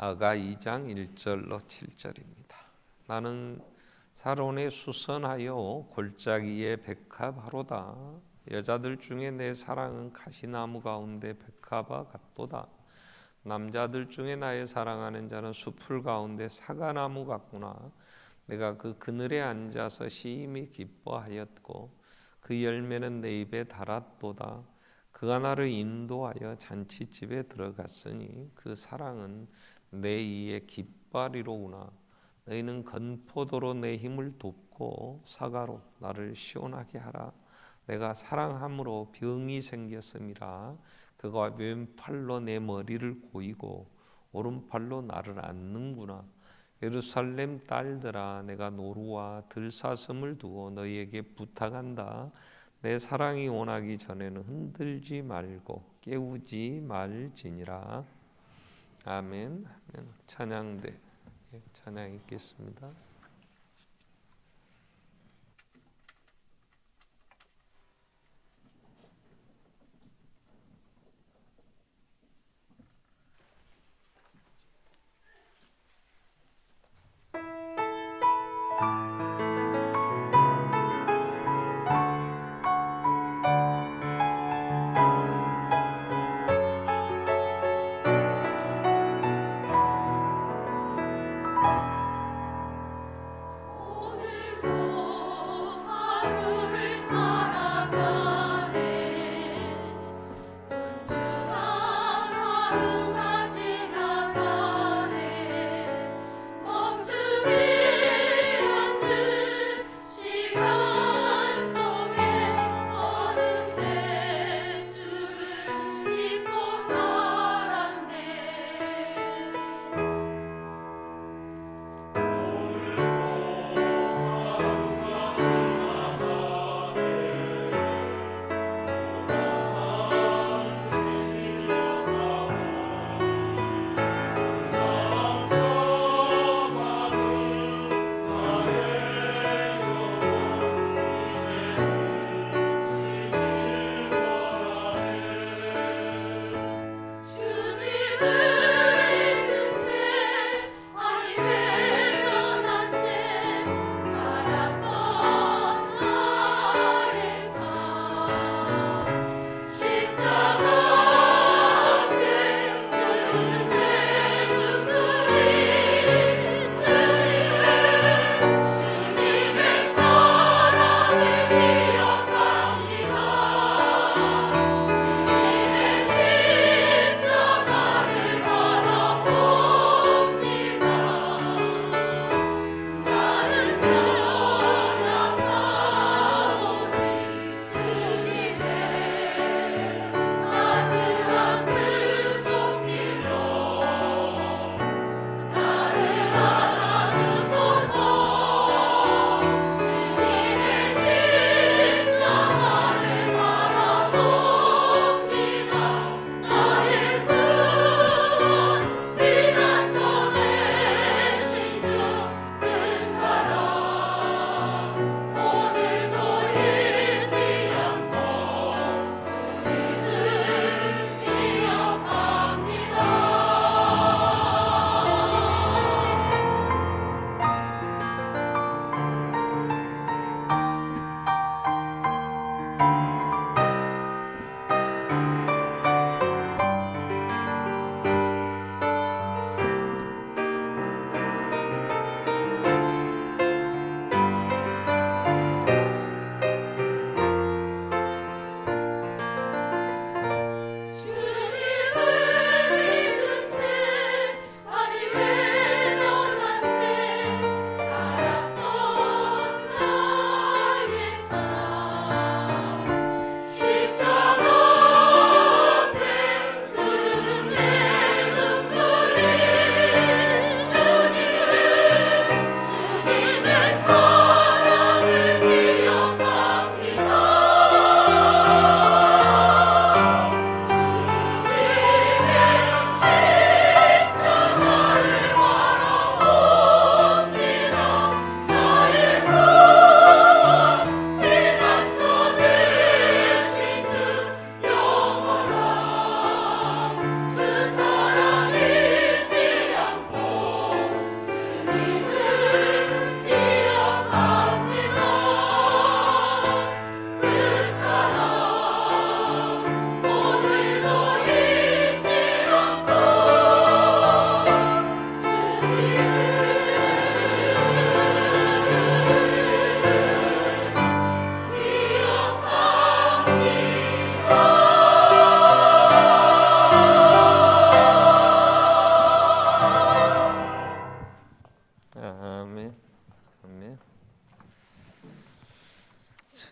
아가 2장 1절로 7절입니다. 나는 사론에 수선하여 골짜기에 백합하로다. 여자들 중에 내 사랑은 가시나무 가운데 백합화 같도다. 남자들 중에 나의 사랑하는 자는 숲풀 가운데 사과나무 같구나. 내가 그 그늘에 앉아서 심히 기뻐하였고 그 열매는 내 입에 달았도다. 그가 나를 인도하여 잔치집에 들어갔으니 그 사랑은 내 이의 깃발이로구나. 너희는 건포도로 내 힘을 돕고 사과로 나를 시원하게 하라. 내가 사랑함으로 병이 생겼음이라. 그가 왼팔로 내 머리를 고이고 오른팔로 나를 안는구나. 예루살렘 딸들아, 내가 노루와 들사슴을 두고 너희에게 부탁한다. 내 사랑이 원하기 전에는 흔들지 말고 깨우지 말지니라. 아멘. 찬양대 찬양 읽겠습니다.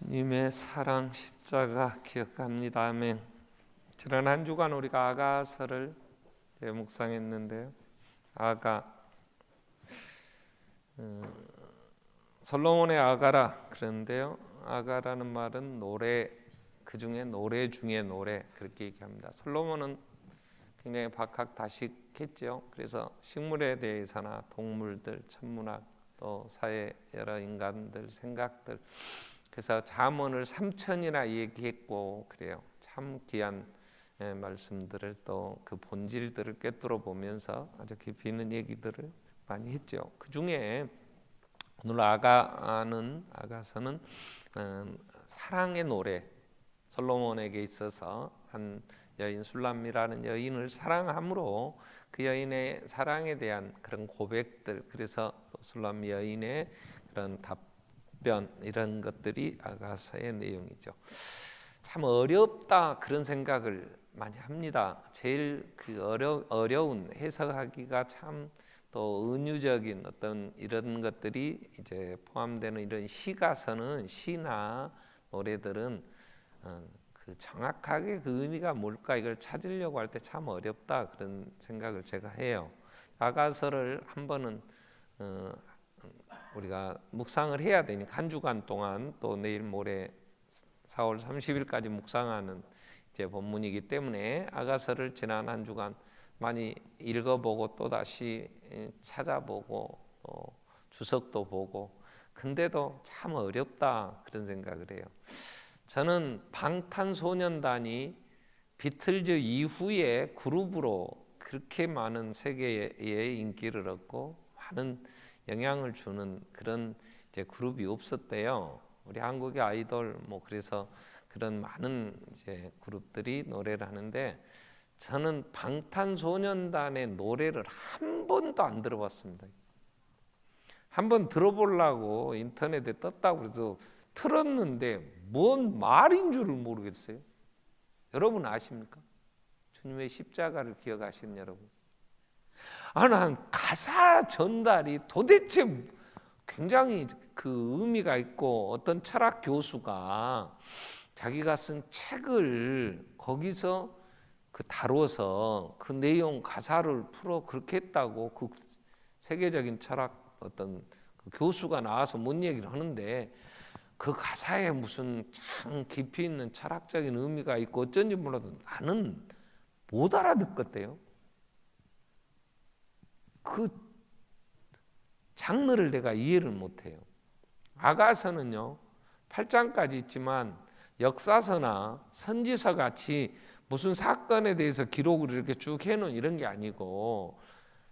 주님의 사랑 십자가 기억합니다. 아멘. 지난 한 주간 우리가 아가서를 묵상했는데요. 솔로몬의 아가라 그런데요. 아가라는 말은 노래, 그 중에 노래 중에 노래 그렇게 얘기합니다. 솔로몬은 굉장히 박학다식했죠. 그래서 식물에 대해서나 동물들, 천문학, 또 사회 여러 인간들 생각들, 그래서 잠언을 3천이나 얘기했고 그래요. 참 귀한 말씀들을 또 그 본질들을 꿰뚫어 보면서 아주 깊이 있는 얘기들을 많이 했죠. 그 중에 오늘 아가서는 사랑의 노래, 솔로몬에게 있어서 한 여인 술람미라는 여인을 사랑함으로 그 여인의 사랑에 대한 그런 고백들, 그래서 또 술람미 여인의 그런 답변, 이런 것들이 아가서의 내용이죠. 참 어렵다 그런 생각을 많이 합니다. 제일 그 어려운 해석하기가 참 또 은유적인 어떤 이런 것들이 이제 포함되는 이런 시가서는, 시나 노래들은 그 정확하게 그 의미가 뭘까 이걸 찾으려고 할 때 참 어렵다 그런 생각을 제가 해요. 아가서를 한 번은 우리가 묵상을 해야 되니까 한 주간 동안 또 내일 모레 4월 30일까지 묵상하는 이제 본문이기 때문에 아가서를 지난 한 주간 많이 읽어보고 또 다시 찾아보고 또 주석도 보고, 근데도 참 어렵다 그런 생각을 해요. 저는 방탄소년단이 비틀즈 이후에 그룹으로 그렇게 많은 세계에 인기를 얻고 많은 영향을 주는 그런 이제 그룹이 없었대요. 우리 한국의 아이돌 그래서 그런 많은 이제 그룹들이 노래를 하는데, 저는 방탄소년단의 노래를 한 번도 안 들어봤습니다. 한번 들어보려고 인터넷에 떴다고 그래서 틀었는데 뭔 말인 줄을 모르겠어요. 여러분 아십니까? 주님의 십자가를 기억하시는 여러분. 난 가사 전달이 도대체 굉장히 그 의미가 있고, 어떤 철학 교수가 자기가 쓴 책을 거기서 그 다뤄서 그 내용 가사를 풀어 그렇게 했다고 그 세계적인 철학 어떤 그 교수가 나와서 뭔 얘기를 하는데, 그 가사에 무슨 참 깊이 있는 철학적인 의미가 있고 어쩐지 몰라도 나는 못 알아듣겠대요. 그 장르를 내가 이해를 못해요. 아가서는요 8장까지 있지만 역사서나 선지서 같이 무슨 사건에 대해서 기록을 이렇게 쭉 해놓은 이런 게 아니고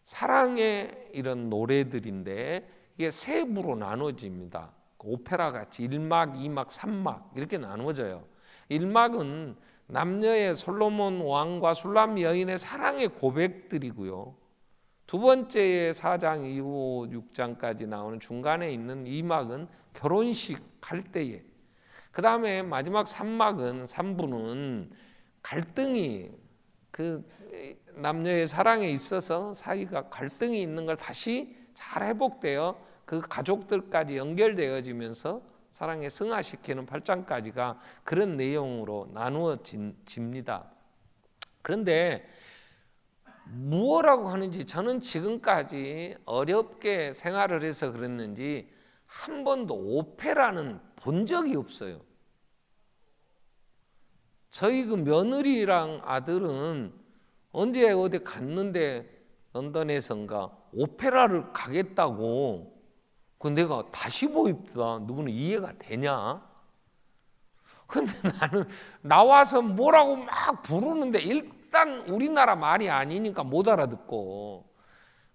사랑의 이런 노래들인데, 이게 세 부로 나눠집니다. 오페라 같이 1막, 2막, 3막 이렇게 나눠져요. 1막은 남녀의 솔로몬 왕과 술람 여인의 사랑의 고백들이고요. 두 번째의 4장 이후 6장까지 나오는 중간에 있는 2막은 결혼식 할 때에, 그 다음에 마지막 3막은 3부는 갈등이, 그 남녀의 사랑에 있어서 사이가 갈등이 있는 걸 다시 잘 회복되어 그 가족들까지 연결되어지면서 사랑에 승화시키는 8장까지가 그런 내용으로 나누어집니다. 그런데 무엇라고 하는지 저는 지금까지 어렵게 생활을 해서 그랬는지 한 번도 오페라는 본 적이 없어요. 저희 그 며느리랑 아들은 언제 어디 갔는데 런던에선가 오페라를 가겠다고, 그 내가 다시 보입다. 누구는 이해가 되냐? 근데 나는 나와서 뭐라고 막 부르는데 일단 우리나라 말이 아니니까 못 알아듣고,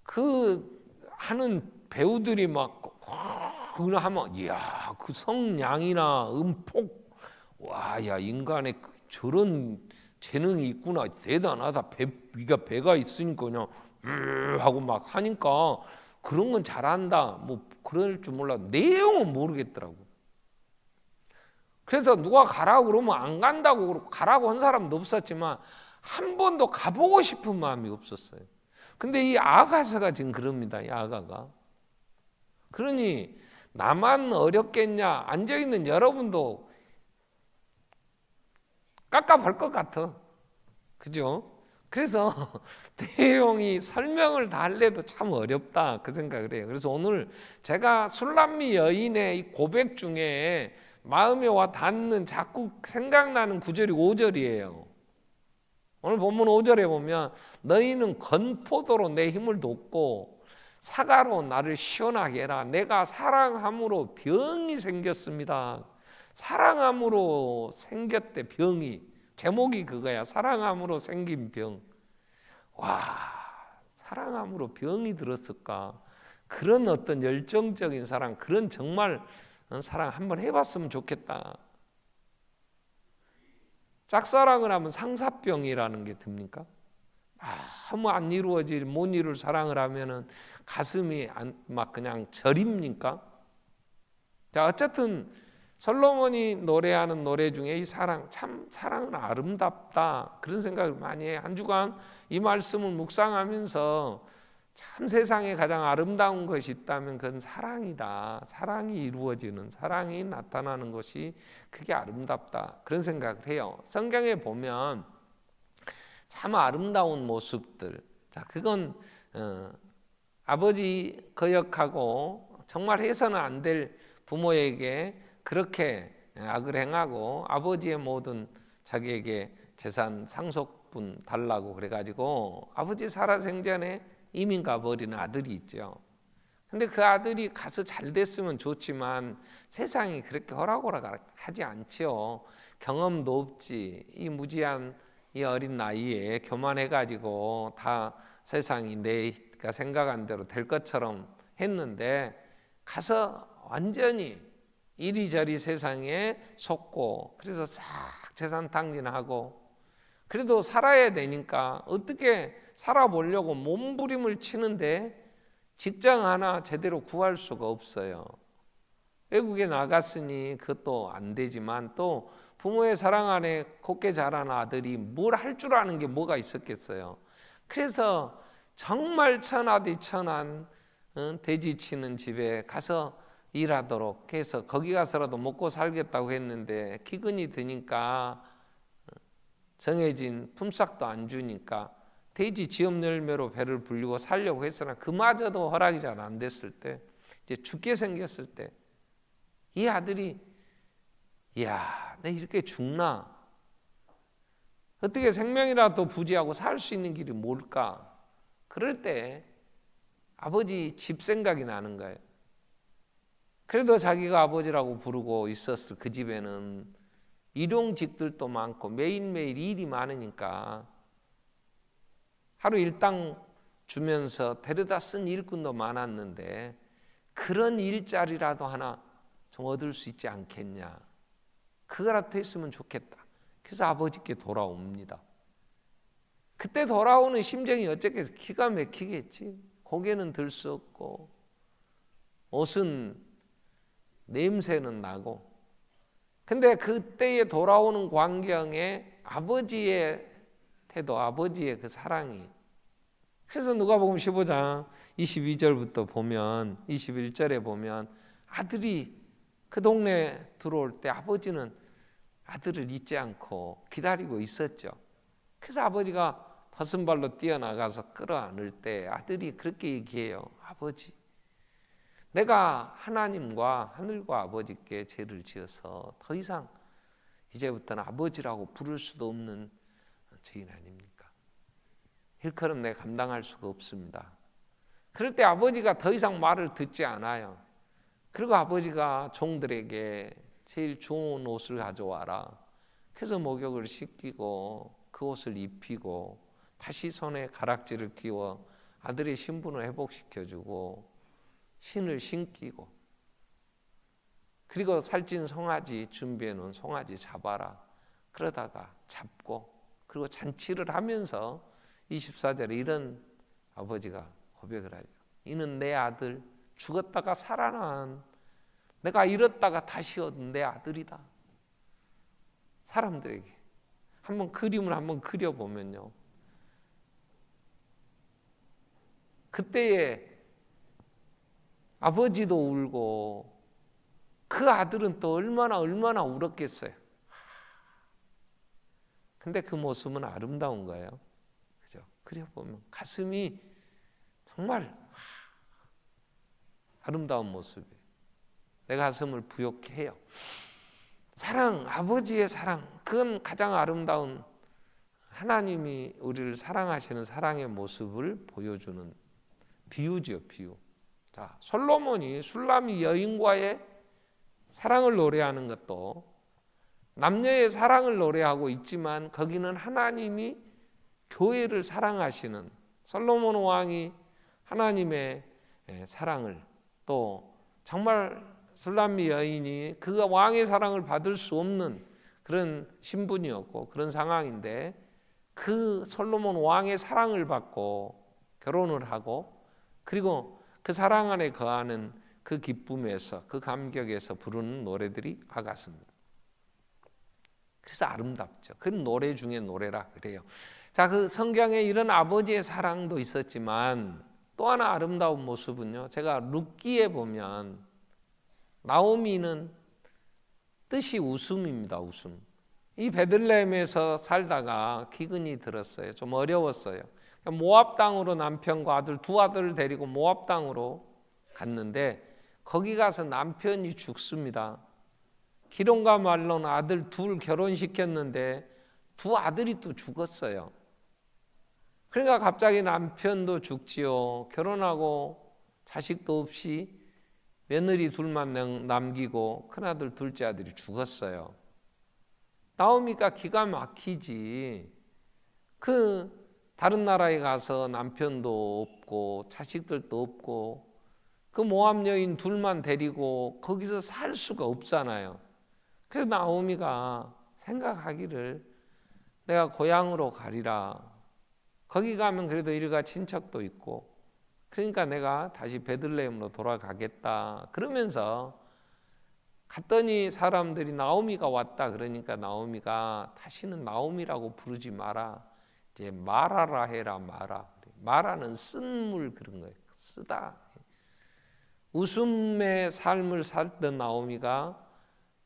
그 하는 배우들이 막 그거 하면 이야 그 성량이나 음폭, 와 야 인간의 저런 재능이 있구나, 대단하다, 위가 배가 있으니까 그냥 하고 막 하니까 그런 건 잘한다 뭐 그럴 줄 몰라. 내용은 모르겠더라고. 그래서 누가 가라고 그러면 안 간다고 그러고, 가라고 한 사람도 없었지만 한 번도 가보고 싶은 마음이 없었어요. 근데 이 아가서가 지금 그럽니다. 이 아가가. 그러니 나만 어렵겠냐, 앉아있는 여러분도 깝깝할 것 같아. 그죠? 그래서 내용이 설명을 다 할래도 참 어렵다 그 생각을 해요. 그래서 오늘 제가 술람미 여인의 이 고백 중에 마음에 와 닿는 자꾸 생각나는 구절이 5절이에요. 오늘 본문 5절에 보면 너희는 건포도로 내 힘을 돋고 사과로 나를 시원하게 해라. 내가 사랑함으로 병이 생겼습니다. 사랑함으로 생겼대. 병이. 제목이 그거야. 사랑함으로 생긴 병. 와, 사랑함으로 병이 들었을까? 그런 어떤 열정적인 사랑, 그런 정말 사랑 한번 해봤으면 좋겠다. 짝사랑을 하면 상사병이라는 게 듭니까? 아무 안 이루어질 못 이룰 사랑을 하면은 가슴이 막 그냥 저립니까? 자, 어쨌든 솔로몬이 노래하는 노래 중에 이 사랑, 참 사랑은 아름답다 그런 생각을 많이 해요. 한 주간 이 말씀을 묵상하면서 참 세상에 가장 아름다운 것이 있다면 그건 사랑이다. 사랑이 이루어지는, 사랑이 나타나는 것이 그게 아름답다 그런 생각을 해요. 성경에 보면 참 아름다운 모습들, 자 그건 아버지 거역하고 정말 해서는 안 될 부모에게 그렇게 악을 행하고 아버지의 모든 자기에게 재산 상속분 달라고 그래가지고 아버지 살아생전에 이민 가버리는 아들이 있죠. 근데 그 아들이 가서 잘 됐으면 좋지만 세상이 그렇게 허락하지 않지요. 경험도 없지. 이 무지한 이 어린 나이에 교만해가지고 다 세상이 내가 생각한 대로 될 것처럼 했는데 가서 완전히 이리저리 세상에 속고 그래서 싹 재산 탕진하고 그래도 살아야 되니까 어떻게 살아보려고 몸부림을 치는데 직장 하나 제대로 구할 수가 없어요. 외국에 나갔으니 그것도 안 되지만 또 부모의 사랑 안에 곱게 자란 아들이 뭘 할 줄 아는 게 뭐가 있었겠어요. 그래서 정말 천하디천한 돼지 치는 집에 가서 일하도록 해서 거기 가서라도 먹고 살겠다고 했는데 기근이 드니까 정해진 품삯도 안 주니까 돼지 지업 열매로 배를 불리고 살려고 했으나 그마저도 허락이 잘 안 됐을 때 이제 죽게 생겼을 때 이 아들이 이야 내 이렇게 죽나? 어떻게 생명이라도 부지하고 살 수 있는 길이 뭘까? 그럴 때 아버지 집 생각이 나는 거예요. 그래도 자기가 아버지라고 부르고 있었을 그 집에는 일용직들도 많고 매일매일 일이 많으니까 하루 일당 주면서 데려다 쓴 일꾼도 많았는데 그런 일자리라도 하나 좀 얻을 수 있지 않겠냐. 그거라도 했으면 좋겠다. 그래서 아버지께 돌아옵니다. 그때 돌아오는 심정이 어쨌겠어. 기가 막히겠지. 고개는 들 수 없고 옷은 냄새는 나고 근데 그때에 돌아오는 광경에 아버지의 태도, 아버지의 그 사랑이 그래서 누가복음 15장 22절부터 보면 21절에 보면 아들이 그 동네 들어올 때 아버지는 아들을 잊지 않고 기다리고 있었죠. 그래서 아버지가 벗은발로 뛰어나가서 끌어안을 때 아들이 그렇게 얘기해요. 아버지, 내가 하나님과 하늘과 아버지께 죄를 지어서 더 이상 이제부터는 아버지라고 부를 수도 없는 죄인 아닙니까? 일컬음 내가 감당할 수가 없습니다. 그럴 때 아버지가 더 이상 말을 듣지 않아요. 그리고 아버지가 종들에게 제일 좋은 옷을 가져와라. 그래서 목욕을 시키고 그 옷을 입히고 다시 손에 가락지를 끼워 아들의 신분을 회복시켜주고 신을 신기고 그리고 살찐 송아지 준비해 놓은 송아지 잡아라. 그러다가 잡고 그리고 잔치를 하면서 24절에 이런 아버지가 고백을 하죠. 이는 내 아들 죽었다가 살아난 내가 잃었다가 다시 얻은 내 아들이다. 사람들에게 한번 그림을 한번 그려보면요. 그때에 아버지도 울고 그 아들은 또 얼마나 울었겠어요. 근데 그 모습은 아름다운 거예요. 그죠? 그래 보면 가슴이 정말 아름다운 모습이에요. 내 가슴을 부욕해 해요. 사랑, 아버지의 사랑, 그건 가장 아름다운, 하나님이 우리를 사랑하시는 사랑의 모습을 보여주는 비유죠, 비유. 자, 솔로몬이 술람이 여인과의 사랑을 노래하는 것도 남녀의 사랑을 노래하고 있지만 거기는 하나님이 교회를 사랑하시는, 솔로몬 왕이 하나님의 사랑을, 또 정말 술람미 여인이 그 왕의 사랑을 받을 수 없는 그런 신분이었고 그런 상황인데, 그 솔로몬 왕의 사랑을 받고 결혼을 하고, 그리고 그 사랑 안에 거하는 그 기쁨에서, 그 감격에서 부르는 노래들이 아가서입니다. 그래서 아름답죠. 그 노래 중에 노래라 그래요. 자, 그 성경에 이런 아버지의 사랑도 있었지만 또 하나 아름다운 모습은요, 제가 룻기에 보면 나오미는 뜻이 웃음입니다. 웃음. 이 베들레헴에서 살다가 기근이 들었어요. 좀 어려웠어요. 모압 땅으로 남편과 아들, 두 아들을 데리고 모압 땅으로 갔는데 거기 가서 남편이 죽습니다. 기론과 말론 아들 둘 결혼시켰는데 두 아들이 또 죽었어요. 그러니까 갑자기 남편도 죽지요. 결혼하고 자식도 없이 며느리 둘만 남기고 큰아들 둘째 아들이 죽었어요. 나오미가 기가 막히지. 그 다른 나라에 가서 남편도 없고 자식들도 없고 그 모압 여인 둘만 데리고 거기서 살 수가 없잖아요. 그래서 나오미가 생각하기를 내가 고향으로 가리라. 거기 가면 그래도 일가 친척도 있고 그러니까 내가 다시 베들레헴으로 돌아가겠다. 그러면서 갔더니 사람들이 나오미가 왔다 그러니까 나오미가 다시는 나오미라고 부르지 마라. 이제 마라라 해라. 마라. 마라는 쓴물 그런 거예요. 쓰다. 웃음의 삶을 살던 나오미가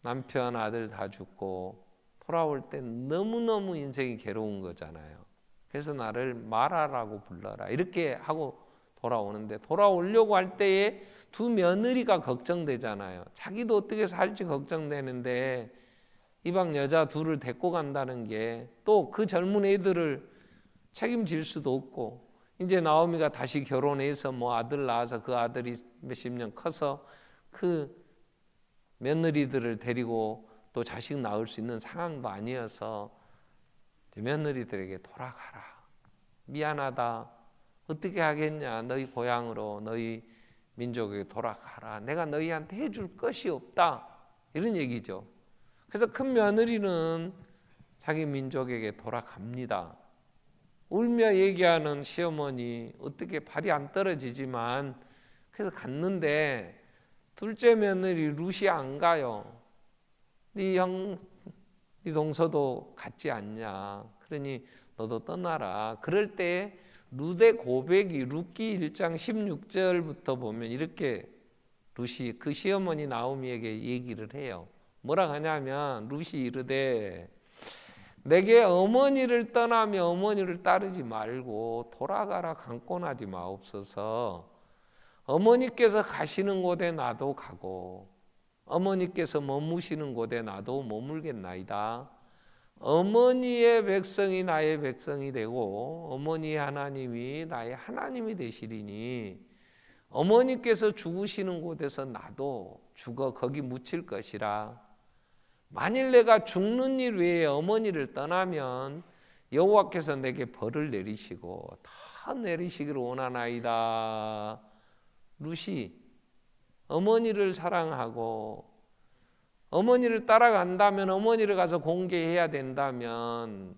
남편 아들 다 죽고 돌아올 때 너무너무 인생이 괴로운 거잖아요. 그래서 나를 마라라고 불러라 이렇게 하고 돌아오는데, 돌아오려고 할 때에 두 며느리가 걱정되잖아요. 자기도 어떻게 살지 걱정되는데 이방 여자 둘을 데리고 간다는 게, 또 그 젊은 애들을 책임질 수도 없고, 이제 나오미가 다시 결혼해서 뭐 아들 낳아서 그 아들이 몇십 년 커서 그 며느리들을 데리고 또 자식 낳을 수 있는 상황도 아니어서 며느리들에게 돌아가라. 미안하다. 어떻게 하겠냐. 너희 고향으로, 너희 민족에게 돌아가라. 내가 너희한테 해줄 것이 없다. 이런 얘기죠. 그래서 큰 며느리는 자기 민족에게 돌아갑니다. 울며 얘기하는 시어머니 어떻게 발이 안 떨어지지만 그래서 갔는데 둘째 며느리 룻이 안 가요. 네 동서도 갔지 않냐. 그러니 너도 떠나라. 그럴 때 룻의 고백이 룻기 1장 16절부터 보면 이렇게 룻이 그 시어머니 나오미에게 얘기를 해요. 뭐라 하냐면 룻이 이르되 내게 어머니를 떠나며 어머니를 따르지 말고 돌아가라 강권하지 마옵소서. 어머니께서 가시는 곳에 나도 가고 어머니께서 머무시는 곳에 나도 머물겠나이다. 어머니의 백성이 나의 백성이 되고 어머니의 하나님이 나의 하나님이 되시리니 어머니께서 죽으시는 곳에서 나도 죽어 거기 묻힐 것이라. 만일 내가 죽는 일 외에 어머니를 떠나면 여호와께서 내게 벌을 내리시고 더 내리시기를 원하나이다. 룻이 어머니를 사랑하고 어머니를 따라간다면, 어머니를 가서 공개해야 된다면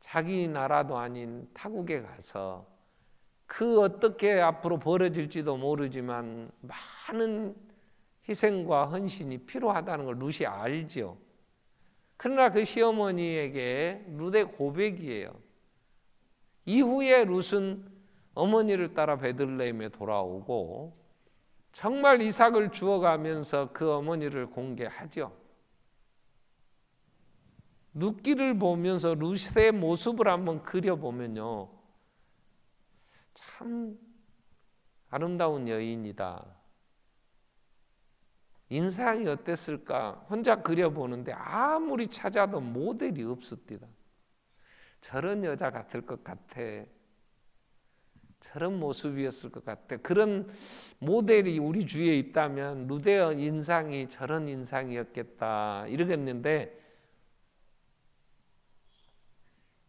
자기 나라도 아닌 타국에 가서 그 어떻게 앞으로 벌어질지도 모르지만 많은 희생과 헌신이 필요하다는 걸 룻이 알죠. 그러나 그 시어머니에게 룻의 고백이에요. 이후에 룻은 어머니를 따라 베들레헴에 돌아오고 정말 이삭을 주어가면서 그 어머니를 공개하죠. 룻기를 보면서 룻의 모습을 한번 그려보면요, 참 아름다운 여인이다. 인상이 어땠을까 혼자 그려보는데 아무리 찾아도 모델이 없었디다. 저런 여자 같을 것 같아. 저런 모습이었을 것 같아. 그런 모델이 우리 주위에 있다면 룻의 인상이 저런 인상이었겠다 이러겠는데,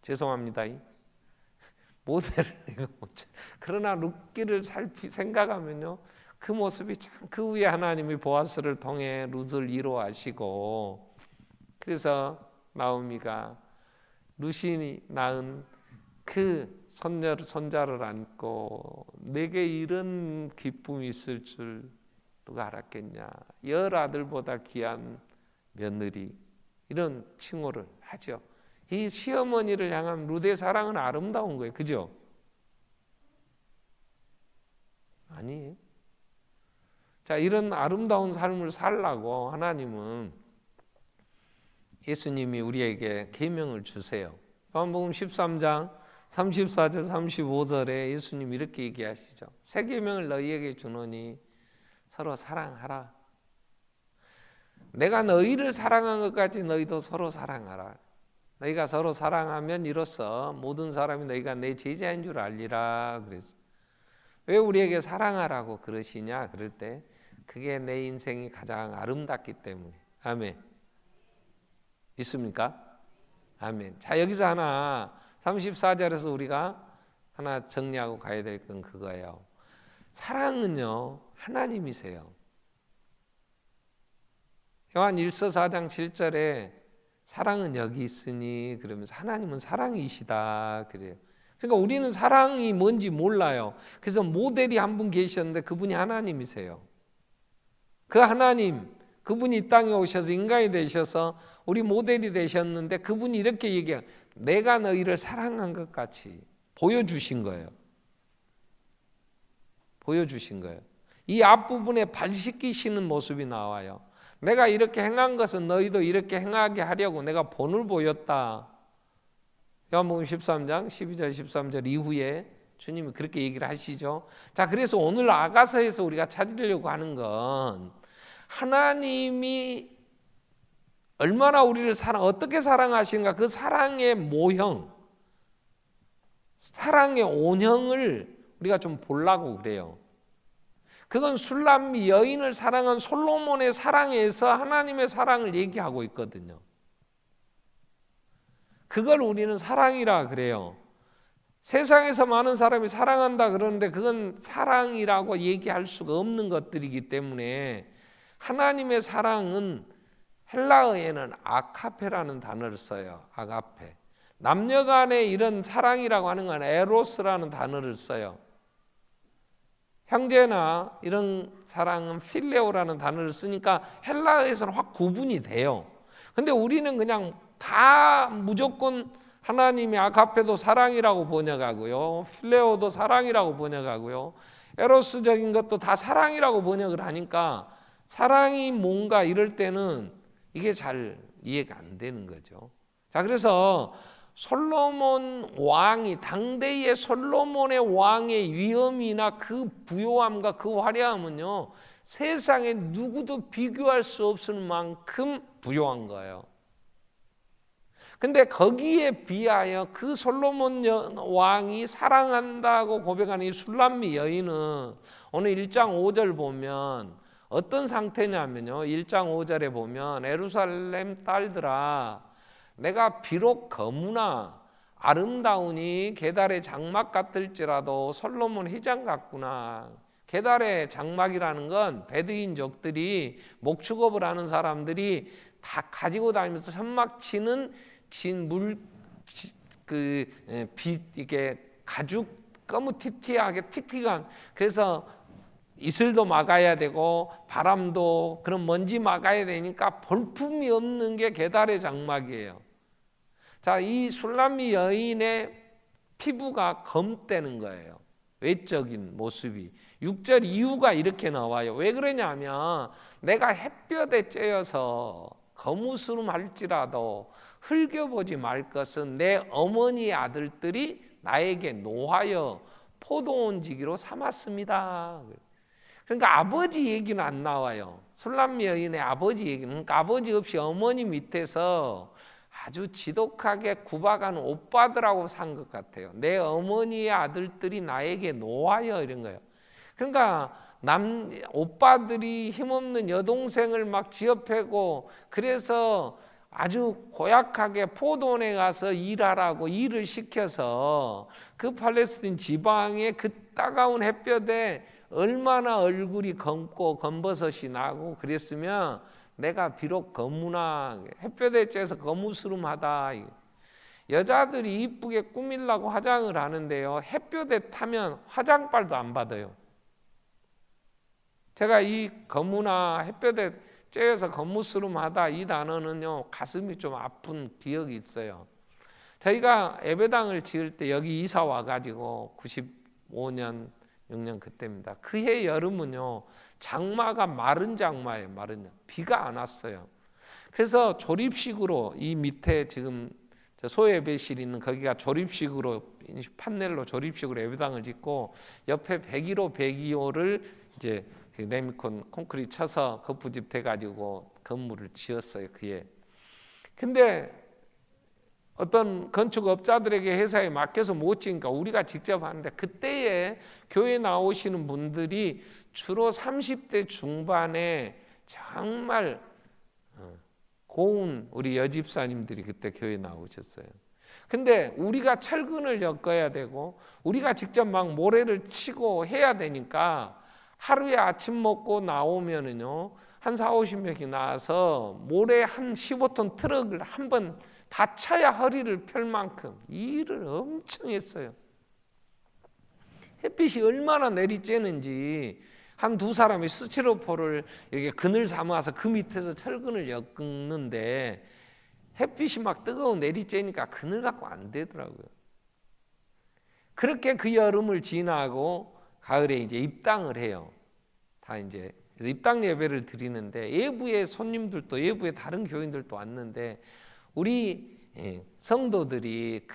죄송합니다. 모델을 그러나 룻기를 생각하면요, 그 모습이 참, 그 후에 하나님이 보아스를 통해 룻을 이루하시고, 그래서 나오미가 룻이 낳은 그 손자를 안고 내게 이런 기쁨이 있을 줄 누가 알았겠냐. 열 아들보다 귀한 며느리, 이런 칭호를 하죠. 이 시어머니를 향한 룻의 사랑은 아름다운 거예요. 그죠? 아니에요. 자, 이런 아름다운 삶을 살라고 하나님은, 예수님이 우리에게 계명을 주세요. 요한복음 13장 34절 35절에 예수님 이렇게 얘기하시죠. 새 계명을 너희에게 주노니 서로 사랑하라. 내가 너희를 사랑한 것까지 너희도 서로 사랑하라. 너희가 서로 사랑하면 이로써 모든 사람이 너희가 내 제자인 줄 알리라. 그래서 왜 우리에게 사랑하라고 그러시냐? 그럴 때 그게 내 인생이 가장 아름답기 때문에. 아멘. 있습니까? 아멘. 자, 여기서 하나 34절에서 우리가 하나 정리하고 가야 될 건 그거예요. 사랑은요, 하나님이세요. 요한 1서 4장 7절에 사랑은 여기 있으니, 그러면서 하나님은 사랑이시다 그래요. 그러니까 우리는 사랑이 뭔지 몰라요. 그래서 모델이 한 분 계셨는데 그분이 하나님이세요. 그 하나님, 그분이 이 땅에 오셔서 인간이 되셔서 우리 모델이 되셨는데, 그분이 이렇게 얘기해요. 내가 너희를 사랑한 것 같이 보여주신 거예요. 보여주신 거예요. 이 앞부분에 발 씻기시는 모습이 나와요. 내가 이렇게 행한 것은 너희도 이렇게 행하게 하려고 내가 본을 보였다. 요한복음 13장 12절 13절 이후에 주님이 그렇게 얘기를 하시죠. 자, 그래서 오늘 아가서에서 우리가 찾으려고 하는 건, 하나님이 얼마나 우리를 어떻게 사랑하시는가, 그 사랑의 모형, 사랑의 온형을 우리가 좀 보려고 그래요. 그건 술람미 여인을 사랑한 솔로몬의 사랑에서 하나님의 사랑을 얘기하고 있거든요. 그걸 우리는 사랑이라 그래요. 세상에서 많은 사람이 사랑한다 그러는데 그건 사랑이라고 얘기할 수가 없는 것들이기 때문에, 하나님의 사랑은 헬라어에는 아카페라는 단어를 써요. 아가페. 남녀 간의 이런 사랑이라고 하는 건 에로스라는 단어를 써요. 형제나 이런 사랑은 필레오라는 단어를 쓰니까 헬라어에서는 확 구분이 돼요. 근데 우리는 그냥 다 무조건 하나님의 아가페도 사랑이라고 번역하고요, 필레오도 사랑이라고 번역하고요, 에로스적인 것도 다 사랑이라고 번역을 하니까 사랑이 뭔가 이럴 때는 이게 잘 이해가 안 되는 거죠. 자, 그래서 솔로몬 왕이, 당대의 솔로몬의 왕의 위엄이나 그 부요함과 그 화려함은요, 세상에 누구도 비교할 수 없을 만큼 부요한 거예요. 근데 거기에 비하여 그 솔로몬 왕이 사랑한다고 고백하는 이 술람미 여인은 오늘 1장 5절 보면 어떤 상태냐면요, 1장 5절에 보면 예루살렘 딸들아, 내가 비록 거무나 아름다우니 게달의 장막 같을지라도 솔로몬 휘장 같구나. 게달의 장막이라는 건 베두인족들이 목축업을 하는 사람들이 다 가지고 다니면서 천막 치는 이게 가죽 거무튀튀하게 틱틱한, 그래서 이슬도 막아야 되고 바람도 그런 먼지 막아야 되니까 볼품이 없는 게 게달의 장막이에요. 자, 이 술람미 여인의 피부가 검다는 거예요. 외적인 모습이. 6절 이유가 이렇게 나와요. 왜 그러냐면 내가 햇볕에 쬐어서 거무스름할지라도 흘겨보지 말 것은 내 어머니의 아들들이 나에게 노하여 포도원 지기로 삼았습니다. 그러니까 아버지 얘기는 안 나와요. 술람미 여인의 아버지 얘기는. 그러니까 아버지 없이 어머니 밑에서 아주 지독하게 구박하는 오빠들하고 산 것 같아요. 내 어머니의 아들들이 나에게 노하여 이런 거예요. 그러니까 오빠들이 힘없는 여동생을 막 지어패고 그래서 아주 고약하게 포도원에 가서 일하라고 일을 시켜서 그 팔레스틴 지방의 그 따가운 햇볕에 얼마나 얼굴이 검고 검버섯이 나고 그랬으면 내가 비록 거무나 햇볕에 쬐서 거무스름하다. 여자들이 이쁘게 꾸미려고 화장을 하는데요, 햇볕에 타면 화장빨도 안 받아요. 제가 이 거무나 햇볕에 쬐어서 거무스름하다 이 단어는요, 가슴이 좀 아픈 기억이 있어요. 저희가 예배당을 지을 때 여기 이사 와가지고 95년 6년 그때입니다. 그해 여름은요, 장마가 마른 장마예요. 마른 비가 안 왔어요. 그래서 조립식으로 이 밑에 지금 소예배실 있는 거기가 조립식으로 판넬로 조립식으로 예배당을 짓고 옆에 101호 102호를 이제 그 레미콘 콘크리트 쳐서 거푸집 돼가지고 건물을 지었어요. 그해. 근데 어떤 건축업자들에게 회사에 맡겨서 못 지니까 우리가 직접 하는데, 그때에 교회 나오시는 분들이 주로 30대 중반에 정말 고운 우리 여집사님들이 그때 교회 나오셨어요. 근데 우리가 철근을 엮어야 되고 우리가 직접 막 모래를 치고 해야 되니까 하루에 아침 먹고 나오면은요, 한 4, 50명이 나와서 모래 한 15톤 트럭을 한 번 다 쳐야 허리를 펼 만큼 일을 엄청 했어요. 햇빛이 얼마나 내리쬐는지 한 두 사람이 스티로폼을 이렇게 그늘 삼아서 그 밑에서 철근을 엮는데 햇빛이 막 뜨거운 내리쬐니까 그늘 갖고 안 되더라고요. 그렇게 그 여름을 지나고 가을에 이제 입당을 해요. 다 이제 그래서 입당 예배를 드리는데 외부의 손님들도 외부의 다른 교인들도 왔는데 우리 성도들이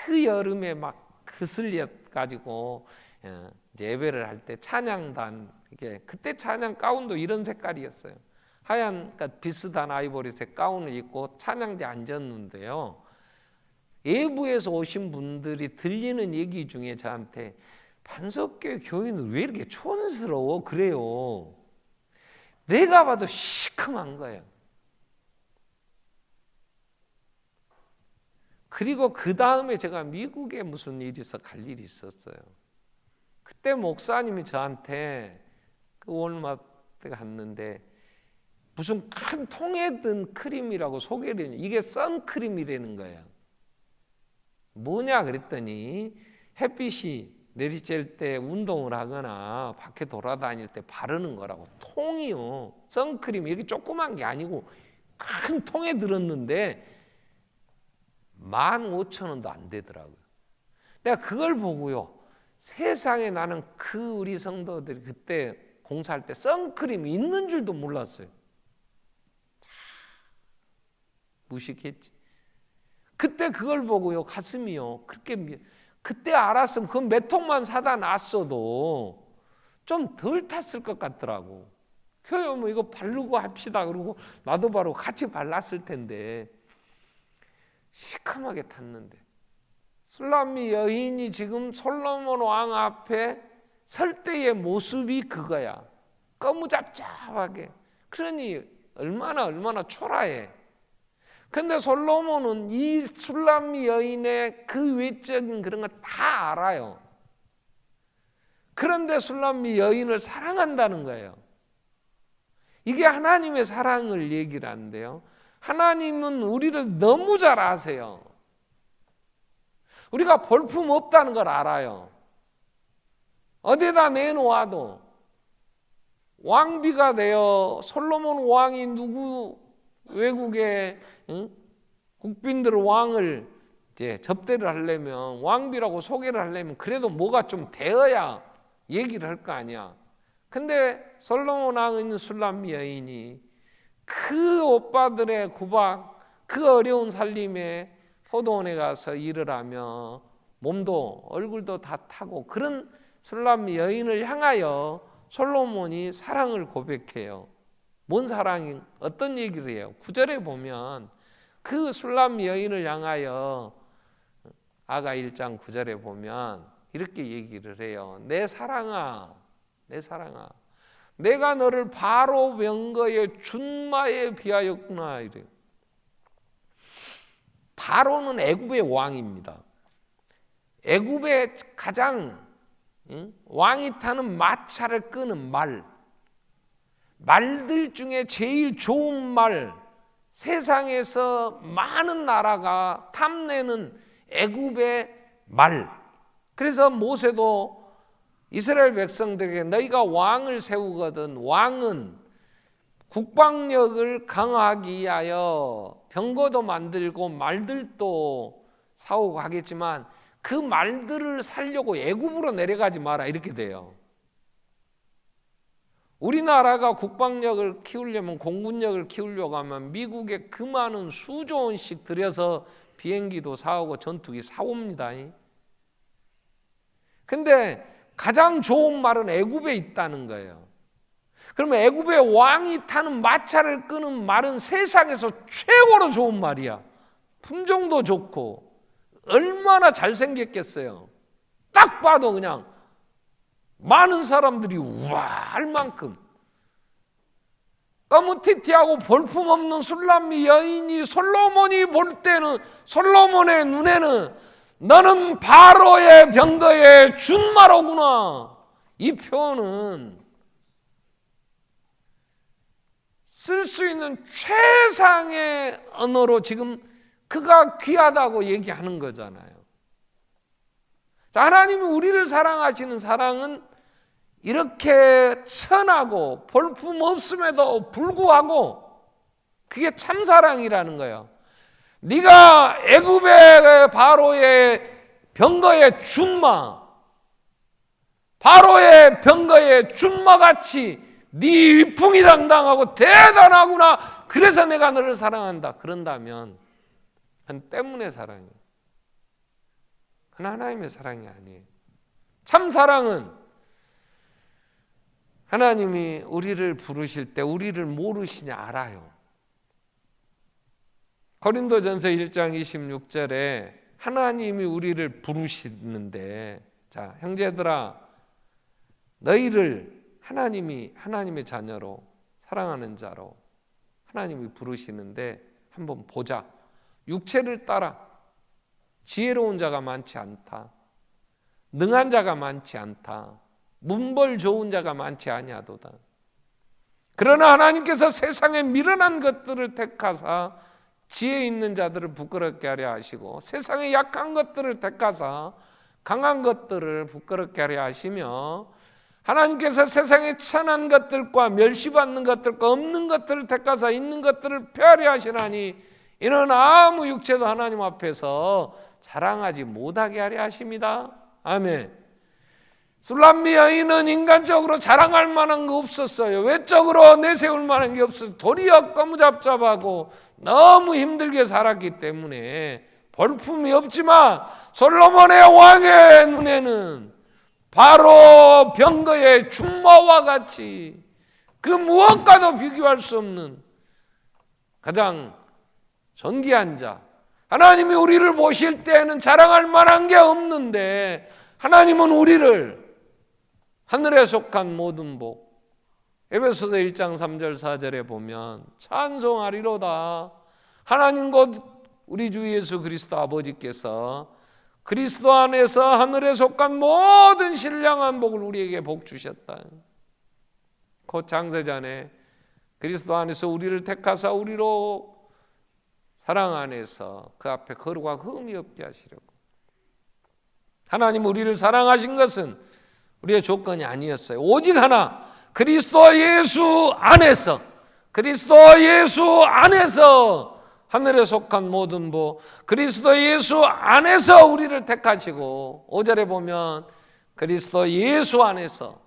그 여름에 막 그슬려 가지고 예배를 할 때 찬양단, 이게 그때 찬양 가운도 이런 색깔이었어요. 하얀 그러니까 비슷한 아이보리색 가운을 입고 찬양대 앉았는데요, 외부에서 오신 분들이 들리는 얘기 중에 저한테 반석교회 교인은 왜 이렇게 촌스러워 그래요. 내가 봐도 시큼한 거예요. 그리고 그 다음에 제가 미국에 무슨 일이 있어 갈 일이 있었어요. 그때 목사님이 저한테 그 월마트에 갔는데 무슨 큰 통에 든 크림이라고 소개를 해요. 이게 선크림이라는 거예요. 뭐냐 그랬더니 햇빛이 내리쬐을 때 운동을 하거나 밖에 돌아다닐 때 바르는 거라고. 통이요, 선크림 이렇게 조그만 게 아니고 큰 통에 들었는데 15,000원도 안 되더라고요. 내가 그걸 보고요, 세상에 나는 그 우리 성도들이 그때 공사할 때 선크림이 있는 줄도 몰랐어요. 무식했지. 그때 그걸 보고요, 가슴이요, 그렇게 그때 알았으면 그 몇 통만 사다 놨어도 좀 덜 탔을 것 같더라고. 교회 뭐 이거 바르고 합시다 그러고 나도 바로 같이 발랐을 텐데 시커멓게 탔는데, 술람미 여인이 지금 솔로몬 왕 앞에 설 때의 모습이 그거야. 거무잡잡하게. 그러니 얼마나 초라해. 근데 솔로몬은 이 술람미 여인의 그 외적인 그런 걸 다 알아요. 그런데 술람미 여인을 사랑한다는 거예요. 이게 하나님의 사랑을 얘기를 하는데요, 하나님은 우리를 너무 잘 아세요. 우리가 볼품 없다는 걸 알아요. 어디다 내놓아도 왕비가 되어 솔로몬 왕이 누구 외국의 국빈들 왕을 이제 접대를 하려면, 왕비라고 소개를 하려면 그래도 뭐가 좀 되어야 얘기를 할 거 아니야. 근데 솔로몬 왕은 술람미 여인이 그 오빠들의 구박, 그 어려운 살림에 포도원에 가서 일을 하며 몸도 얼굴도 다 타고 그런 술람 여인을 향하여 솔로몬이 사랑을 고백해요. 뭔 사랑이 어떤 얘기를 해요? 9절에 보면 그 술람 여인을 향하여 아가 1장 9절에 보면 이렇게 얘기를 해요. 내 사랑아, 내 사랑아, 내가 너를 바로 명거의 준마에 비하였구나 이래요. 바로는 애굽의 왕입니다. 애굽의 가장 왕이 타는 마차를 끄는 말들 중에 제일 좋은 말, 세상에서 많은 나라가 탐내는 애굽의 말. 그래서 모세도 이스라엘 백성들에게 너희가 왕을 세우거든 왕은 국방력을 강화하기 위하여 병거도 만들고 말들도 사오고 하겠지만 그 말들을 살려고 애굽으로 내려가지 마라 이렇게 돼요. 우리나라가 국방력을 키우려면 공군력을 키우려고 하면 미국에 그 많은 수조 원씩 들여서 비행기도 사오고 전투기 사옵니다. 근데 가장 좋은 말은 애굽에 있다는 거예요. 그러면 애굽의 왕이 타는 마차를 끄는 말은 세상에서 최고로 좋은 말이야. 품종도 좋고 얼마나 잘생겼겠어요. 딱 봐도 그냥 많은 사람들이 우와 할 만큼 까무티티하고 볼품없는 술람미 여인이 솔로몬이 볼 때는 솔로몬의 눈에는 너는 바로의 병거의 준마로구나. 이 표현은 쓸 수 있는 최상의 언어로 지금 그가 귀하다고 얘기하는 거잖아요. 자, 하나님이 우리를 사랑하시는 사랑은 이렇게 선하고 볼품 없음에도 불구하고 그게 참사랑이라는 거예요. 네가 애굽의 바로의 병거의 준마, 바로의 병거의 준마같이 네 위풍이당당하고 대단하구나. 그래서 내가 너를 사랑한다. 그런다면 그건 때문에 사랑이에요. 그건 하나님의 사랑이 아니에요. 참 사랑은 하나님이 우리를 부르실 때 우리를 모르시냐 알아요. 고린도전서 1장 26절에 하나님이 우리를 부르시는데, 자, 형제들아 너희를 하나님이 하나님의 자녀로 사랑하는 자로 하나님이 부르시는데 한번 보자. 육체를 따라 지혜로운 자가 많지 않다. 능한 자가 많지 않다. 문벌 좋은 자가 많지 아니하도다. 그러나 하나님께서 세상에 미련한 것들을 택하사 지혜 있는 자들을 부끄럽게 하려 하시고 세상에 약한 것들을 택하사 강한 것들을 부끄럽게 하려 하시며 하나님께서 세상에 천한 것들과 멸시받는 것들과 없는 것들을 택하사 있는 것들을 폐하려 하시나니 이는 아무 육체도 하나님 앞에서 자랑하지 못하게 하려 하십니다. 아멘. 술람미 여인은 인간적으로 자랑할 만한 거 없었어요. 외적으로 내세울 만한 게 없어요. 도리어 거무잡잡하고 너무 힘들게 살았기 때문에 볼품이 없지만 솔로몬의 왕의 눈에는 바로 병거의 준마와 같이 그 무엇과도 비교할 수 없는 가장 존귀한 자. 하나님이 우리를 보실 때에는 자랑할 만한 게 없는데 하나님은 우리를 하늘에 속한 모든 복, 에베소서 1장 3절 4절에 보면 찬송하리로다. 하나님 곧 우리 주 예수 그리스도 아버지께서 그리스도 안에서 하늘에 속한 모든 신령한 복을 우리에게 복 주셨다. 곧 장세전에 그리스도 안에서 우리를 택하사 우리로 사랑 안에서 그 앞에 거룩과 흠이 없게 하시려고. 하나님 우리를 사랑하신 것은 우리의 조건이 아니었어요. 오직 하나, 그리스도 예수 안에서, 그리스도 예수 안에서 하늘에 속한 모든 복, 그리스도 예수 안에서 우리를 택하시고 5절에 보면 그리스도 예수 안에서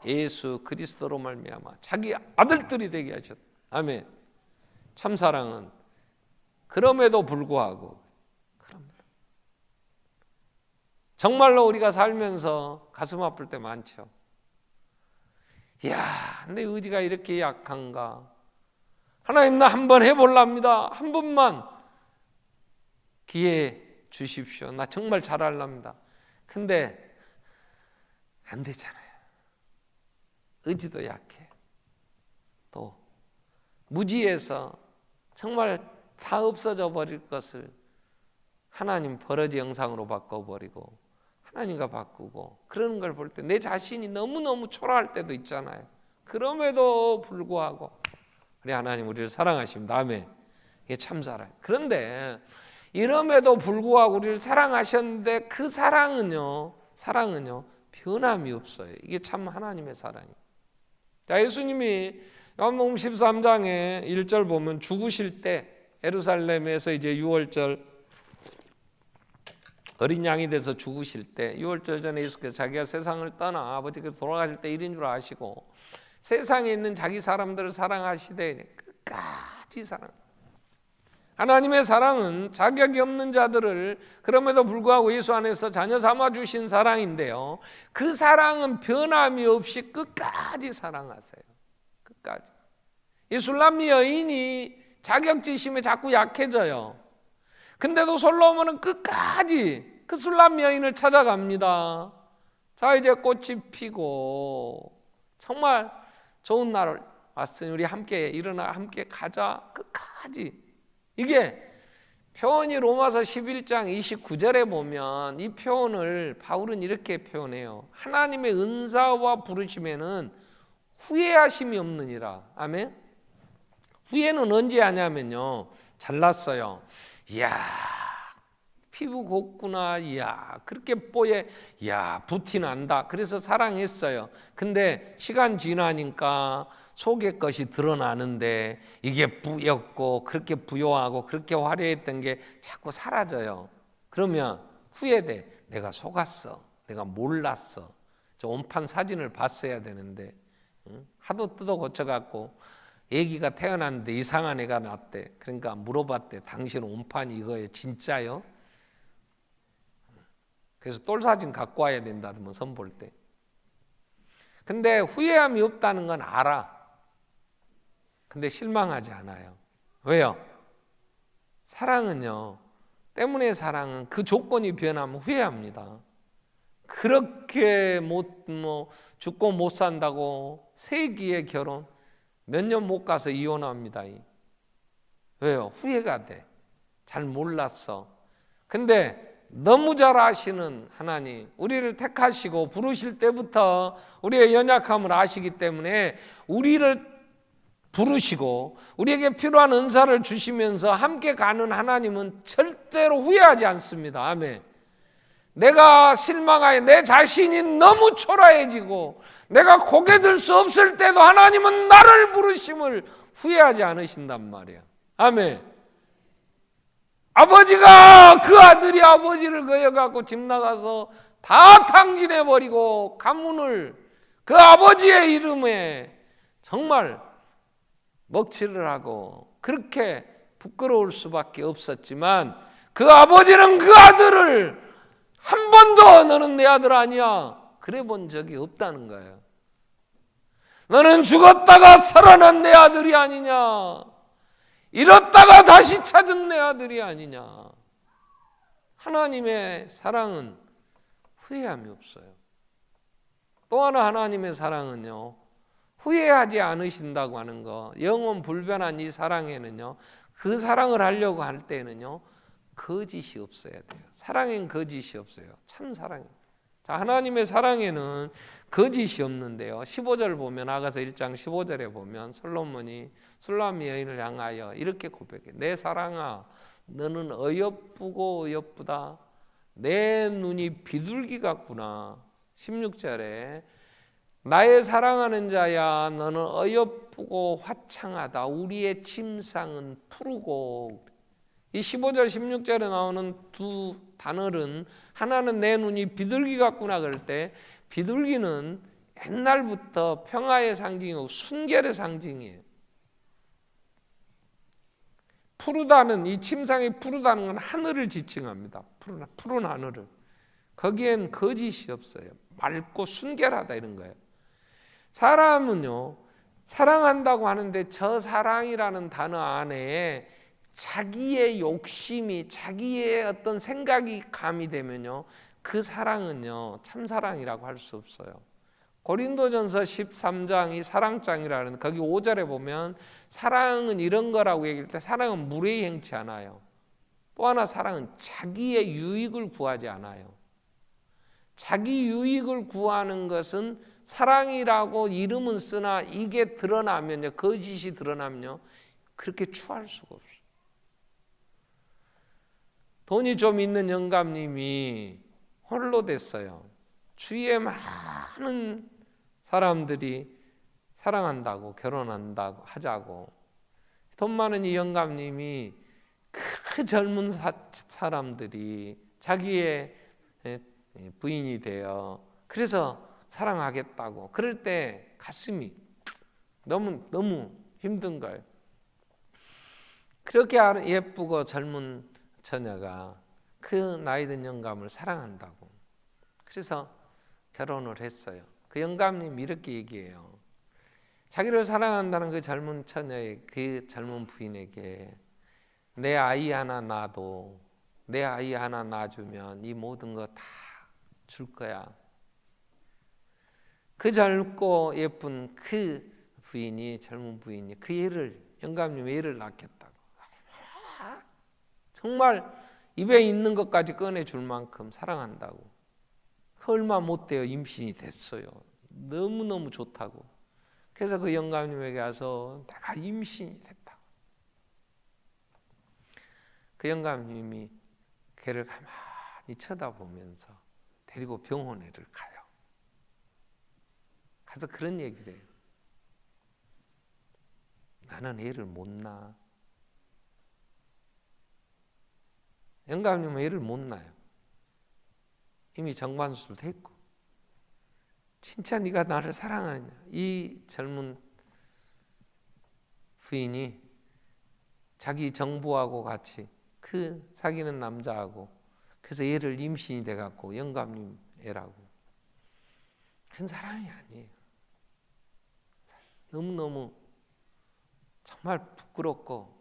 예수 그리스도로 말미암아 자기 아들들이 되게 하셨다. 아멘. 참사랑은 그럼에도 불구하고 정말로 우리가 살면서 가슴 아플 때 많죠. 이야, 내 의지가 이렇게 약한가? 하나님, 나 한번 해볼랍니다. 한 번만 기회 주십시오. 나 정말 잘하랍니다. 근데 안 되잖아요. 의지도 약해. 또 무지해서 정말 다 없어져 버릴 것을 하나님 버러지 영상으로 바꿔버리고 하나님과 바꾸고 그러는 걸 볼 때 내 자신이 너무너무 초라할 때도 있잖아요. 그럼에도 불구하고 우리 하나님 우리를 사랑하십니다. 아멘. 이게 참 사랑. 그런데 이럼에도 불구하고 우리를 사랑하셨는데 그 사랑은요 변함이 없어요. 이게 참 하나님의 사랑이에요. 자, 예수님이 요한복음 13장에 1절 보면 죽으실 때 예루살렘에서 이제 6월절 어린 양이 돼서 죽으실 때 6월절 전에 예수께서 자기가 세상을 떠나 아버지께서 돌아가실 때 일인 줄 아시고 세상에 있는 자기 사람들을 사랑하시되 끝까지 사랑. 하나님의 사랑은 자격이 없는 자들을 그럼에도 불구하고 예수 안에서 자녀 삼아 주신 사랑인데요, 그 사랑은 변함이 없이 끝까지 사랑하세요. 끝까지. 이 술람미 여인이 자격지심에 자꾸 약해져요. 근데도 솔로몬은 끝까지 그 술람 여인을 찾아갑니다. 자, 이제 꽃이 피고 정말 좋은 날 왔으니 우리 함께 일어나 함께 가자. 끝까지. 이게 표현이 로마서 11장 29절에 보면 이 표현을 바울은 이렇게 표현해요. 하나님의 은사와 부르심에는 후회하심이 없느니라. 아멘. 후회는 언제 하냐면요, 잘났어요. 이야, 피부 곱구나. 이야, 그렇게 뽀얘. 이야, 부티 난다. 그래서 사랑했어요. 근데 시간 지나니까 속의 것이 드러나는데 이게 뿌였고 그렇게 부요하고 그렇게 화려했던 게 자꾸 사라져요. 그러면 후회돼. 내가 속았어. 내가 몰랐어. 저 온판 사진을 봤어야 되는데 하도 뜯어 고쳐갖고 애기가 태어났는데 이상한 애가 났대. 그러니까 물어봤대. 당신 온판이 이거예요? 진짜요? 그래서 똘 사진 갖고 와야 된다더만 선볼 때. 근데 후회함이 없다는 건 알아. 근데 실망하지 않아요. 왜요? 사랑은요, 때문에 사랑은 그 조건이 변하면 후회합니다. 그렇게 죽고 못 산다고 세기의 결혼 몇 년 못 가서 이혼합니다. 왜요? 후회가 돼. 잘 몰랐어. 근데 너무 잘 아시는 하나님, 우리를 택하시고 부르실 때부터 우리의 연약함을 아시기 때문에 우리를 부르시고 우리에게 필요한 은사를 주시면서 함께 가는 하나님은 절대로 후회하지 않습니다. 아멘. 내가 실망하여 내 자신이 너무 초라해지고 내가 고개 들 수 없을 때도 하나님은 나를 부르심을 후회하지 않으신단 말이야. 아멘. 아버지가 그 아들이 아버지를 거여갖고 집 나가서 다 탕진해버리고 가문을 그 아버지의 이름에 정말 먹칠을 하고 그렇게 부끄러울 수밖에 없었지만 그 아버지는 그 아들을 한 번도 너는 내 아들 아니야 그래 본 적이 없다는 거예요. 너는 죽었다가 살아난 내 아들이 아니냐, 잃었다가 다시 찾은 내 아들이 아니냐. 하나님의 사랑은 후회함이 없어요. 또 하나 하나님의 사랑은요, 후회하지 않으신다고 하는 거, 영원 불변한 이 사랑에는요, 그 사랑을 하려고 할 때는요 거짓이 없어야 돼요. 사랑엔 거짓이 없어요. 참 사랑이에요. 자, 하나님의 사랑에는 거짓이 없는데요, 15절 보면 아가서 1장 15절에 보면 솔로몬이 술람미 여인을 향하여 이렇게 고백해. 내 사랑아, 너는 어여쁘고 어여쁘다. 내 눈이 비둘기 같구나. 16절에 나의 사랑하는 자야, 너는 어여쁘고 화창하다. 우리의 침상은 푸르고. 이 15절 16절에 나오는 두 단어는, 하나는 내 눈이 비둘기 같구나 그럴 때, 비둘기는 옛날부터 평화의 상징이고 순결의 상징이에요. 푸르다는, 이 침상이 푸르다는 건 하늘을 지칭합니다. 푸른 하늘을. 거기엔 거짓이 없어요. 맑고 순결하다 이런 거예요. 사람은요, 사랑한다고 하는데 저 사랑이라는 단어 안에 자기의 욕심이, 자기의 어떤 생각이 가미되면요, 그 사랑은요 참사랑이라고 할 수 없어요. 고린도전서 13장 이 사랑장이라는, 거기 5절에 보면 사랑은 이런 거라고 얘기할 때, 사랑은 무례히 행치 않아요. 또 하나, 사랑은 자기의 유익을 구하지 않아요. 자기 유익을 구하는 것은 사랑이라고 이름은 쓰나 이게 드러나면요, 거짓이 드러나면요, 그렇게 추할 수가 없어요. 돈이 좀 있는 영감님이 홀로 됐어요. 주위에 많은 사람들이 사랑한다고, 결혼한다고 하자고. 돈 많은 이 영감님이 그 젊은 사람들이 자기의 부인이 되어 그래서 사랑하겠다고, 그럴 때 가슴이 너무 힘든 거예요. 그렇게 예쁘고 젊은 처녀가 그 나이 든 영감을 사랑한다고, 그래서 결혼을 했어요. 그 영감님이 이렇게 얘기해요. 자기를 사랑한다는 그 젊은 처녀의, 그 젊은 부인에게 내 아이 하나 낳아도, 내 아이 하나 낳아주면 이 모든 거 다 줄 거야. 그 젊고 예쁜 그 부인이, 젊은 부인이 그 애를, 영감님 애를 낳겠다고, 정말 입에 있는 것까지 꺼내줄 만큼 사랑한다고. 얼마 못 돼요, 임신이 됐어요. 너무너무 좋다고. 그래서 그 영감님에게 와서 내가 임신이 됐다고. 그 영감님이 걔를 가만히 쳐다보면서 데리고 병원에를 가요. 가서 그런 얘기를 해요. 나는 애를 못 낳아. 영감님은 애를 못 낳아요. 이미 정관수술 됐고. 진짜 네가 나를 사랑하느냐? 이 젊은 부인이 자기 정부하고 같이 그 사귀는 남자하고, 그래서 애를 임신이 돼갖고 영감님 애라고. 큰 사랑이 아니에요. 너무너무 정말 부끄럽고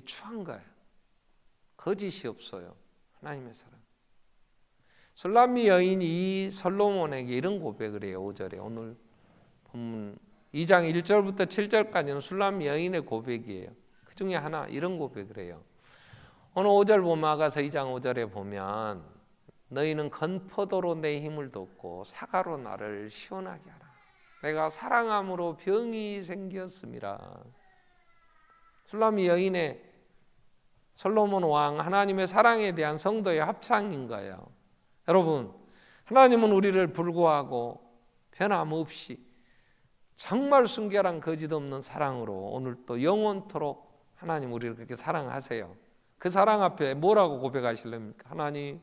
추한 거예요. 거짓이 없어요. 하나님의 사랑. 술람미 여인이 솔로몬에게 이런 고백을 해요. 5절에 오늘 본문 2장 1절부터 7절까지는 술람미 여인의 고백이에요. 그 중에 하나 이런 고백을 해요. 오늘 5절 보면, 아가서 2장 5절에 보면 너희는 건포도로 내 힘을 돋고 사과로 나를 시원하게 하라. 내가 사랑함으로 병이 생겼음이라. 술람미 여인의 솔로몬 왕, 하나님의 사랑에 대한 성도의 합창인 거예요. 여러분, 하나님은 우리를 불구하고 변함없이 정말 순결한 거짓 없는 사랑으로 오늘 또 영원토록 하나님 우리를 그렇게 사랑하세요. 그 사랑 앞에 뭐라고 고백하실랍니까? 하나님,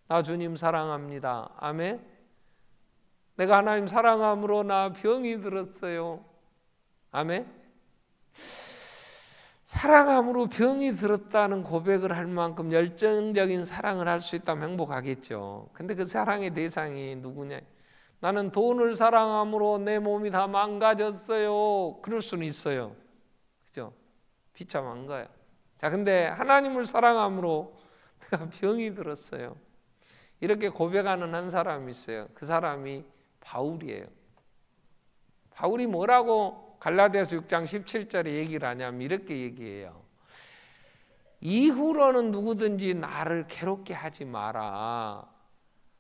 나 주님 사랑합니다. 아멘. 내가 하나님 사랑함으로 나 병이 들었어요. 아멘. 사랑함으로 병이 들었다는 고백을 할 만큼 열정적인 사랑을 할 수 있다면 행복하겠죠. 근데 그 사랑의 대상이 누구냐? 나는 돈을 사랑함으로 내 몸이 다 망가졌어요. 그럴 수는 있어요. 그죠? 비참한 거야. 자, 근데 하나님을 사랑함으로 내가 병이 들었어요. 이렇게 고백하는 한 사람이 있어요. 그 사람이 바울이에요. 바울이 뭐라고 갈라디아서 6장 17절에 얘기를 하냐면 이렇게 얘기해요. 이후로는 누구든지 나를 괴롭게 하지 마라.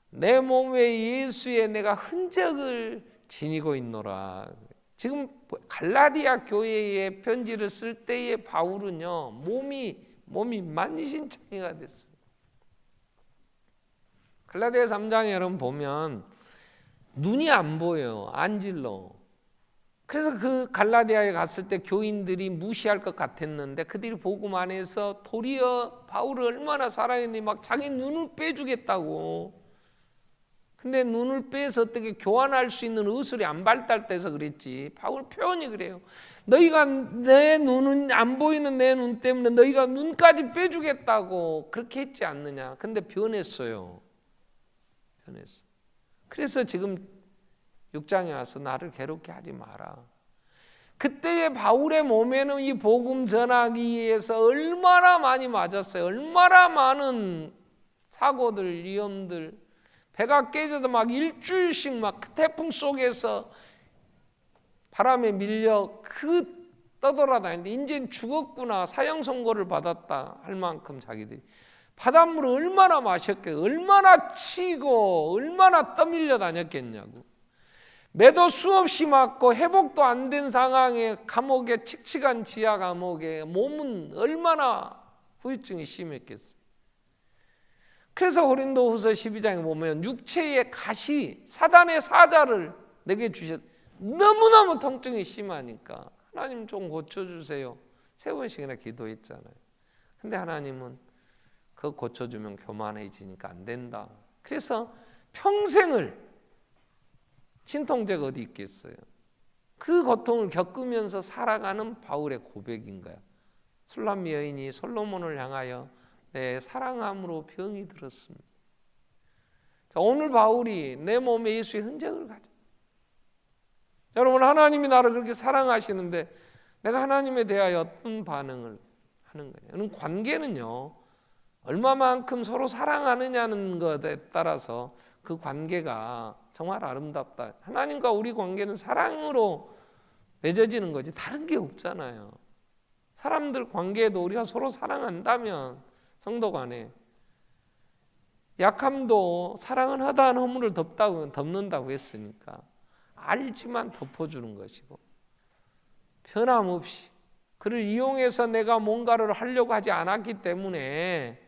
내 몸에 예수의 내가 흔적을 지니고 있노라. 지금 갈라디아 교회에 편지를 쓸 때의 바울은요, 몸이 만신창이가 됐어요. 갈라디아 3장에 여러분 보면 눈이 안 보여요. 안질러. 그래서 그 갈라디아에 갔을 때 교인들이 무시할 것 같았는데 그들이 복음 안에서 도리어 바울을 얼마나 사랑했니 막 자기 눈을 빼주겠다고. 근데 눈을 빼서 어떻게 교환할 수 있는 의술이 안 발달돼서 그랬지. 바울 표현이 그래요. 너희가 내 눈은 안 보이는 내 눈 때문에 너희가 눈까지 빼주겠다고 그렇게 했지 않느냐. 근데 변했어요. 변했어. 그래서 지금 6장에 와서 나를 괴롭게 하지 마라. 그때의 바울의 몸에는 이 복음 전하기 위해서 얼마나 많이 맞았어요. 얼마나 많은 사고들, 위험들, 배가 깨져서 막 일주일씩 막 태풍 속에서 바람에 밀려 떠돌아다니는데 이제는 죽었구나, 사형 선고를 받았다 할 만큼 자기들이 바닷물을 얼마나 마셨겠고 얼마나 치고 얼마나 떠밀려 다녔겠냐고. 매도 수없이 맞고 회복도 안 된 상황에 감옥에 칙칙한 지하 감옥에 몸은 얼마나 후유증이 심했겠어요. 그래서 고린도후서 12장에 보면 육체의 가시, 사단의 사자를 내게 주셨. 너무너무 통증이 심하니까 하나님 좀 고쳐주세요. 3번씩이나 기도했잖아요. 근데 하나님은 그거 고쳐주면 교만해지니까 안 된다. 그래서 평생을 진통제가 어디 있겠어요. 그 고통을 겪으면서 살아가는 바울의 고백인 거야. 술람 여인이 솔로몬을 향하여 내 사랑함으로 병이 들었습니다. 자, 오늘 바울이 내 몸에 예수의 흔적을 가져. 여러분, 하나님이 나를 그렇게 사랑하시는데 내가 하나님에 대하여 어떤 반응을 하는 거예요? 여러분, 관계는요, 얼마만큼 서로 사랑하느냐는 것에 따라서 그 관계가 정말 아름답다. 하나님과 우리 관계는 사랑으로 맺어지는 거지 다른 게 없잖아요. 사람들 관계에도 우리가 서로 사랑한다면 성도 간에 약함도 사랑은 하다한 허물을 덮는다고 했으니까 알지만 덮어주는 것이고 변함없이 그를 이용해서 내가 뭔가를 하려고 하지 않았기 때문에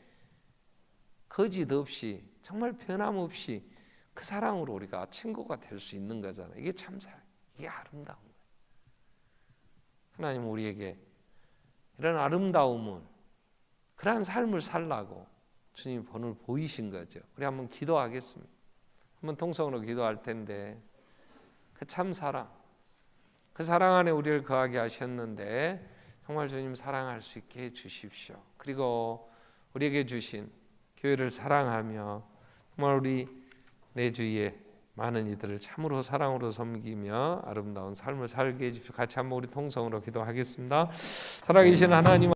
거짓 없이 정말 변함없이 그 사랑으로 우리가 친구가 될 수 있는 거잖아요. 이게 참 사랑, 이게 아름다운 거예요. 하나님 우리에게 이런 아름다움은 그러한 삶을 살라고 주님 본을 보이신 거죠. 우리 한번 기도하겠습니다. 한번 통성으로 기도할 텐데 그 참 사랑, 그 사랑 안에 우리를 거하게 하셨는데 정말 주님 사랑할 수 있게 해주십시오. 그리고 우리에게 주신 교회를 사랑하며 정말 우리 내 주위에 많은 이들을 참으로 사랑으로 섬기며 아름다운 삶을 살게 해주십시오. 같이 한번 우리 통성으로 기도하겠습니다. 살아계신 하나님